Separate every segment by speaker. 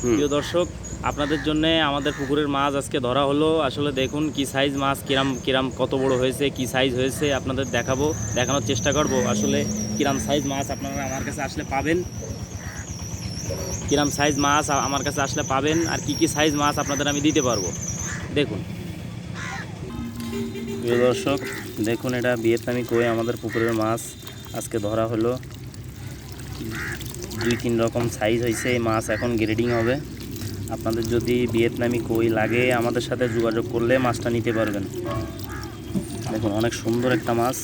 Speaker 1: প্রিয় দর্শক, আপনাদের জন্য আমাদের পুকুরের মাছ আজকে ধরা হলো। আসলে দেখুন কি সাইজ মাছ, কিরাম কিরাম কত বড় হয়েছে, কি সাইজ হয়েছে আপনাদের দেখাবো, দেখানোর চেষ্টা করব। আসলে কিরাম সাইজ মাছ আপনারা আমার কাছে আসলে পাবেন, কিরাম সাইজ মাছ আমার কাছে আসলে পাবেন, আর কি কি সাইজ মাছ আপনাদের আমি দিতে পারবো। দেখুন প্রিয় দর্শক, দেখুন এটা ভিয়েতনামি কই আমাদের পুকুরের মাছ আজকে ধরা হলো। 2-3 রকম সাইজ হয়েছে। এই মাছ এখন গ্রেডিং হবে। আপনাদের যদি ভিয়েতনামি কই লাগে আমাদের সাথে যোগাযোগ করলে মাছটা নিতে পারবেন। দেখুন অনেক সুন্দর একটা মাছ।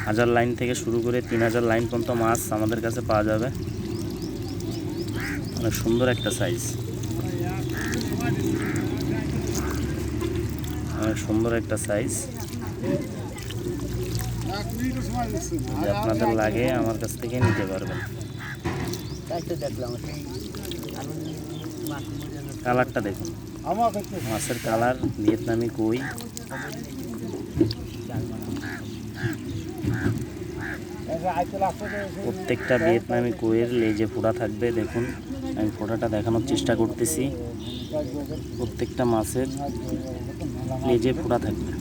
Speaker 1: 1000 লাইন থেকে শুরু করে 3000 লাইন পর্যন্ত মাছ আমাদের কাছে পাওয়া যাবে। অনেক সুন্দর একটা সাইজ, অনেক সুন্দর একটা সাইজ। যদি আপনাদের লাগে আমার কাছ থেকে নিতে পারবেন। কালারটা দেখুন, মাছের কালার ভিয়েতনামি কই। প্রত্যেকটা ভিয়েতনামি কইয়ের লেজে ফোঁটা থাকবে। দেখুন আমি ফোঁটাটা দেখানোর চেষ্টা করতেছি। প্রত্যেকটা মাছের লেজে ফোঁটা থাকবে।